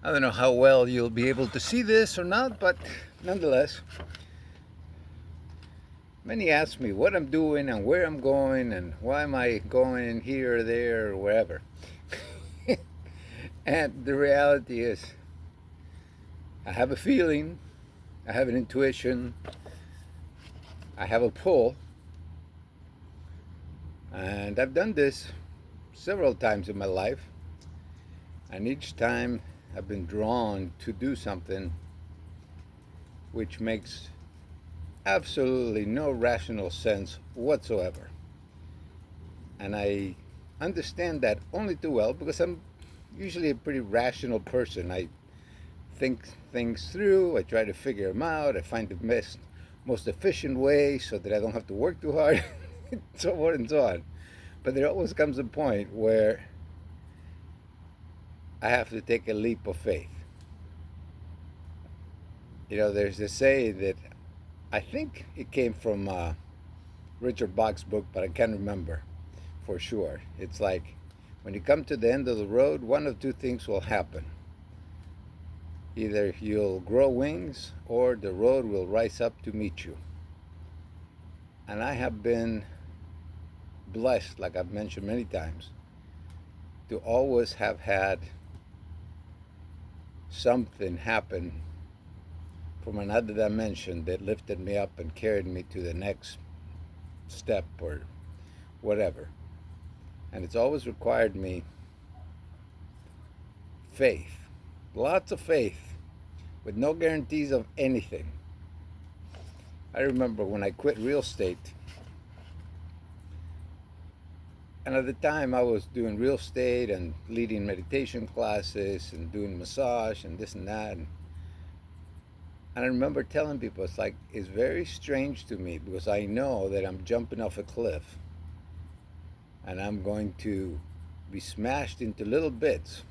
I don't know how well you'll be able to see this or not, but nonetheless, many ask me what I'm doing and where I'm going and why am I going here or there or wherever. And the reality is, I have a feeling, I have an intuition, I have a pull, and I've done this several times in my life. And each time I've been drawn to do something which makes absolutely no rational sense whatsoever. And I understand that only too well because I'm usually a pretty rational person. I think things through, I try to figure them out, I find the most efficient way so that I don't have to work too hard, so on and so on. But there always comes a point where I have to take a leap of faith. You know, there's this say that I think it came from Richard Bach's book, but I can't remember for sure. It's like when you come to the end of the road, one of two things will happen. Either you'll grow wings or the road will rise up to meet you. And I have been blessed, like I've mentioned many times, to always have had something happen from another dimension that lifted me up and carried me to the next step or whatever. And it's always required me faith, lots of faith, with no guarantees of anything. I remember when I quit real estate, and at the time I was doing real estate and leading meditation classes and doing massage and this and that. And I remember telling people, it's very strange to me because I know that I'm jumping off a cliff and I'm going to be smashed into little bits.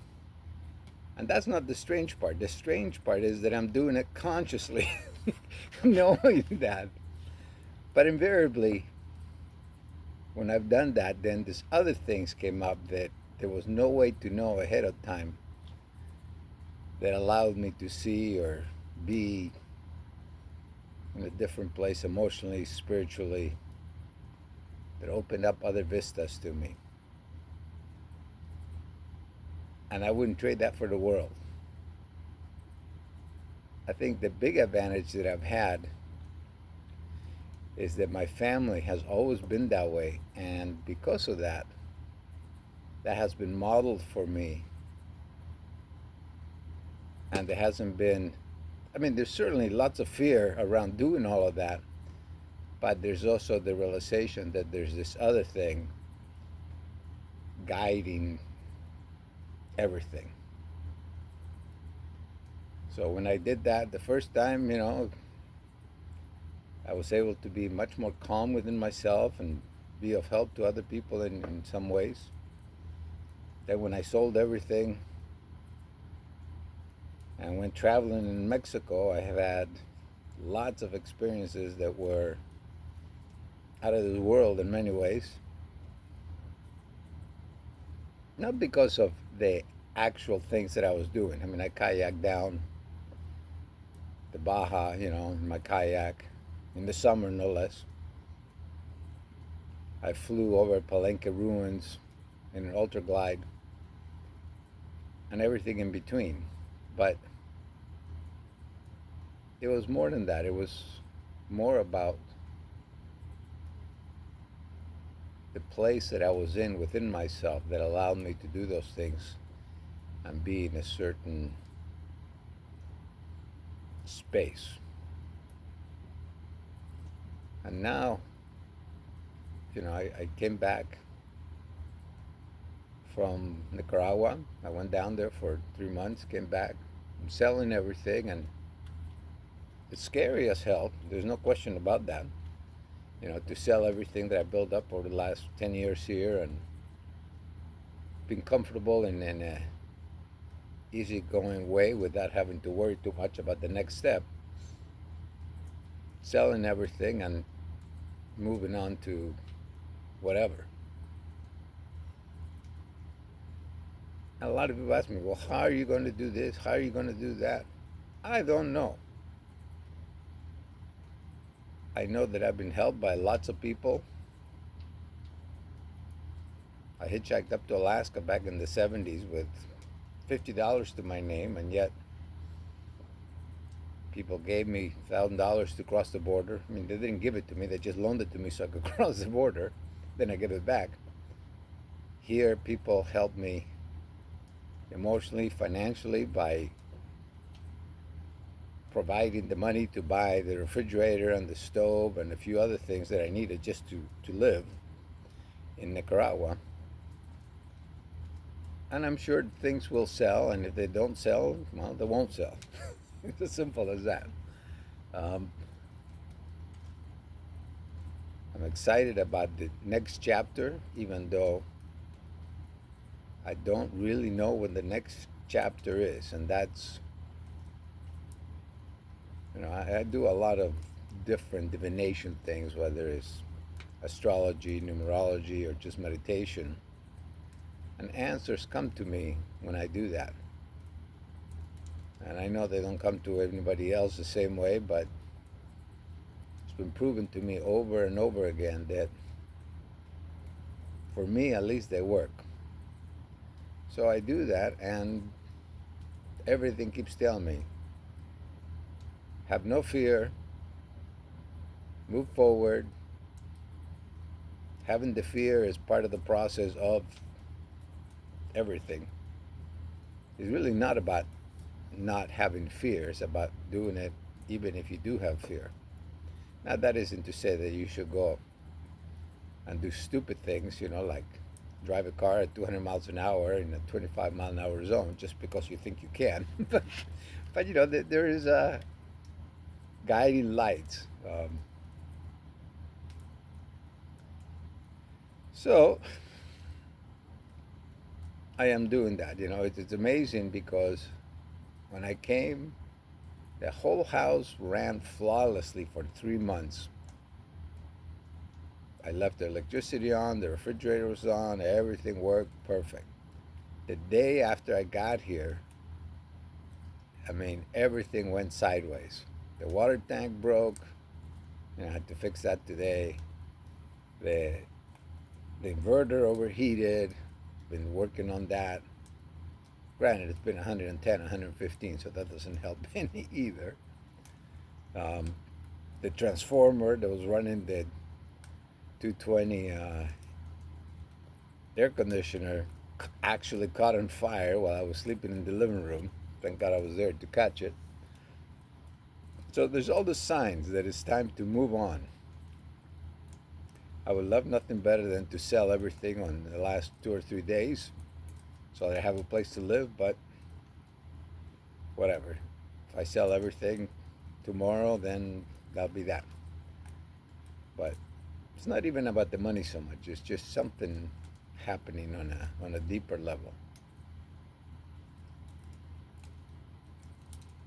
And that's not the strange part. The strange part is that I'm doing it consciously, knowing that. But invariably, when I've done that, then these other things came up that there was no way to know ahead of time that allowed me to see or be in a different place emotionally, spiritually, that opened up other vistas to me. And I wouldn't trade that for the world. I think the big advantage that I've had is that my family has always been that way. And because of that, that has been modeled for me. And there hasn't been, I mean, there's certainly lots of fear around doing all of that. But there's also the realization that there's this other thing guiding everything. So when I did that the first time, I was able to be much more calm within myself and be of help to other people in some ways. Then when I sold everything and went traveling in Mexico, I have had lots of experiences that were out of this world in many ways. Not because of the actual things that I was doing. I mean, I kayaked down the Baja, in my kayak, in the summer no less. I flew over Palenque ruins in an ultra glide and everything in between. But it was more than that. It was more about the place that I was in within myself that allowed me to do those things and be in a certain space. And now, I came back from Nicaragua. I went down there for 3 months, came back. I'm selling everything, and it's scary as hell. There's no question about that. To sell everything that I built up over the last 10 years here and being comfortable in a easygoing way without having to worry too much about the next step. Selling everything and moving on to whatever. And a lot of people ask me, well, how are you going to do this? How are you going to do that? I don't know. I know that I've been helped by lots of people. I hitchhiked up to Alaska back in the 70s with $50 to my name, and yet people gave me $1,000 to cross the border. I mean, they didn't give it to me, they just loaned it to me so I could cross the border. Then I give it back. Here, people help me emotionally, financially by providing the money to buy the refrigerator and the stove and a few other things that I needed just to live in Nicaragua. And I'm sure things will sell, and if they don't sell, well, they won't sell. It's as simple as that. Um, I'm excited about the next chapter, even though I don't really know when the next chapter is. And that's, I do a lot of different divination things, whether it's astrology, numerology, or just meditation. And answers come to me when I do that. And I know they don't come to anybody else the same way, but it's been proven to me over and over again that for me, at least, they work. So I do that, and everything keeps telling me have no fear, move forward. Having the fear is part of the process of everything. It's really not about not having fear, it's about doing it even if you do have fear. Now, that isn't to say that you should go and do stupid things, like drive a car at 200 miles an hour in a 25-mile-an-hour zone just because you think you can. but there is guiding lights. So I am doing that. It's amazing because when I came, the whole house ran flawlessly for 3 months. I left the electricity on, the refrigerator was on, everything worked perfect. The day after I got here, I mean, everything went sideways. The water tank broke, and I had to fix that today. The, the inverter overheated, been working on that. Granted, it's been 110, 115, so that doesn't help any either. Um, the transformer that was running the 220 air conditioner actually caught on fire while I was sleeping in the living room. Thank God I was there to catch it. So there's all the signs that it's time to move on. I would love nothing better than to sell everything on the last 2 or 3 days so that I have a place to live, but whatever. If I sell everything tomorrow, then that'll be that. But it's not even about the money so much. It's just something happening on a deeper level.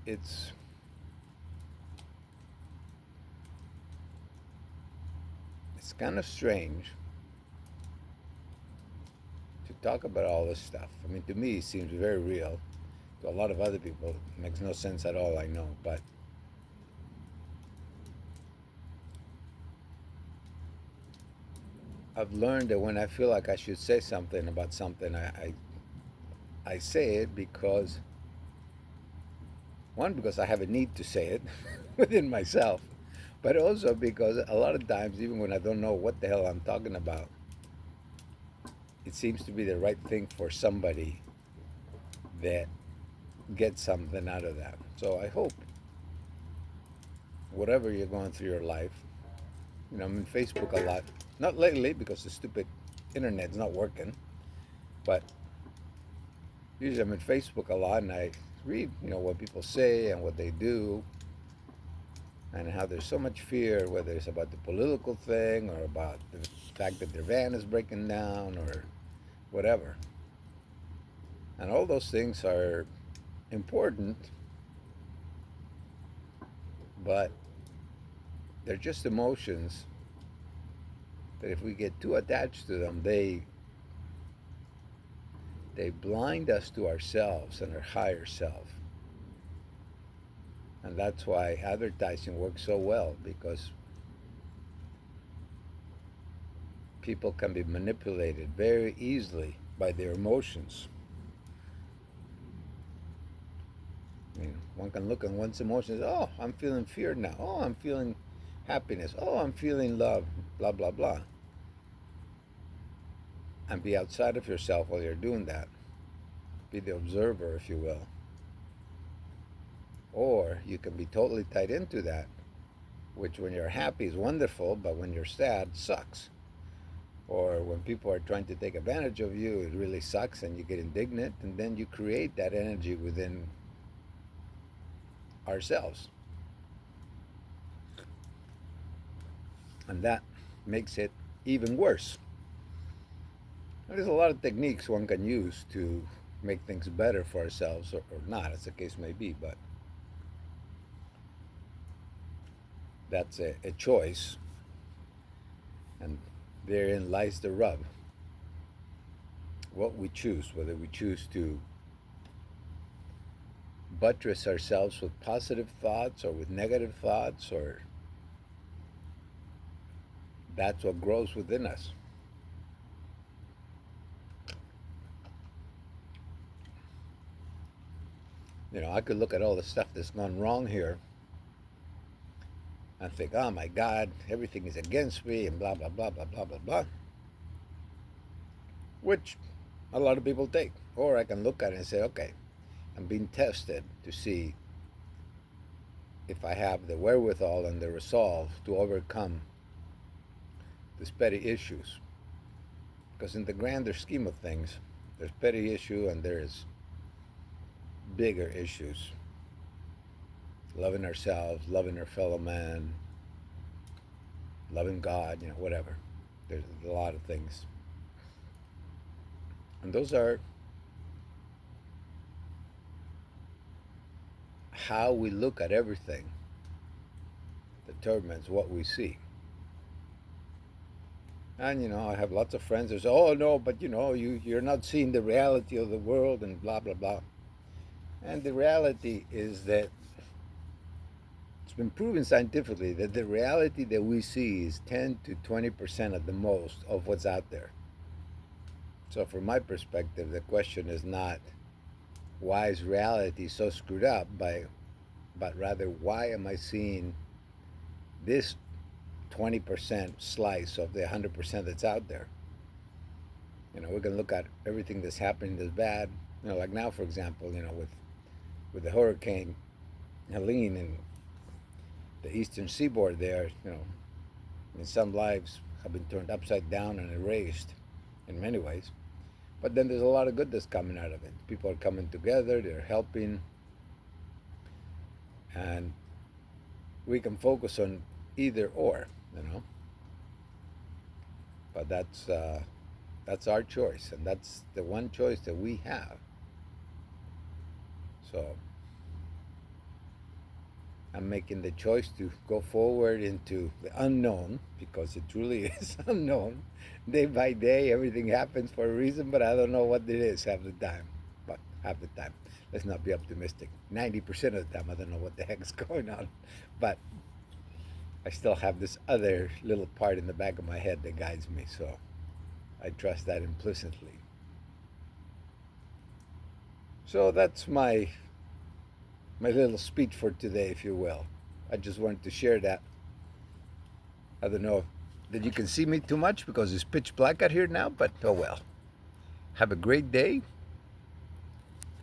It's it's kind of strange to talk about all this stuff. I mean, to me, it seems very real. To a lot of other people, it makes no sense at all, I know. But I've learned that when I feel like I should say something about something, I say it because, one, because I have a need to say it within myself, but also because a lot of times, even when I don't know what the hell I'm talking about, it seems to be the right thing for somebody that gets something out of that. So I hope whatever you're going through your life, I'm in Facebook a lot. Not lately because the stupid internet's not working, but usually I'm in Facebook a lot and I read, what people say and what they do and how there's so much fear, whether it's about the political thing or about the fact that their van is breaking down or whatever. And all those things are important, but they're just emotions that if we get too attached to them, they blind us to ourselves and our higher self. And that's why advertising works so well, because people can be manipulated very easily by their emotions. I mean, one can look at one's emotions. Oh, I'm feeling fear now. Oh, I'm feeling happiness. Oh, I'm feeling love. Blah, blah, blah. And be outside of yourself while you're doing that. Be the observer, if you will. Or you can be totally tied into that, which when you're happy is wonderful, but when you're sad, sucks. Or when people are trying to take advantage of you, it really sucks and you get indignant, and then you create that energy within ourselves. And that makes it even worse. And there's a lot of techniques one can use to make things better for ourselves, or not, as the case may be, but that's a choice, and therein lies the rub. What we choose, whether we choose to buttress ourselves with positive thoughts or with negative thoughts, or that's what grows within us. You know, I could look at all the stuff that's gone wrong here and think, oh my God, everything is against me and blah, blah, blah, blah, blah, blah, blah, which a lot of people take. Or I can look at it and say, okay, I'm being tested to see if I have the wherewithal and the resolve to overcome these petty issues. Because in the grander scheme of things, there's petty issue and there's bigger issues. Loving ourselves, loving our fellow man, loving God, you know, whatever. There's a lot of things. And those are how we look at everything determines what we see. And you know, I have lots of friends that say, "Oh no, but you know, you're not seeing the reality of the world," and blah blah blah. And the reality is that it's been proven scientifically that the reality that we see is 10 to 20% at the most of what's out there. So, from my perspective, the question is not why is reality so screwed up, but rather why am I seeing this 20% slice of the 100% that's out there? You know, we can look at everything that's happening that's bad. You know, like now, for example, you know, with the hurricane Helene and the eastern seaboard there, you know, I mean, some lives have been turned upside down and erased in many ways. But then there's a lot of good that's coming out of it. People are coming together, they're helping, and we can focus on either or, you know. But that's our choice, and that's the one choice that we have. So I'm making the choice to go forward into the unknown, because it truly is unknown. Day by day, everything happens for a reason, but I don't know what it is half the time. But half the time, let's not be optimistic. 90% of the time, I don't know what the heck's going on. But I still have this other little part in the back of my head that guides me, so I trust that implicitly. So that's my little speech for today, if you will. I just wanted to share that. I don't know that you can see me too much because it's pitch black out here now, but oh well. Have a great day.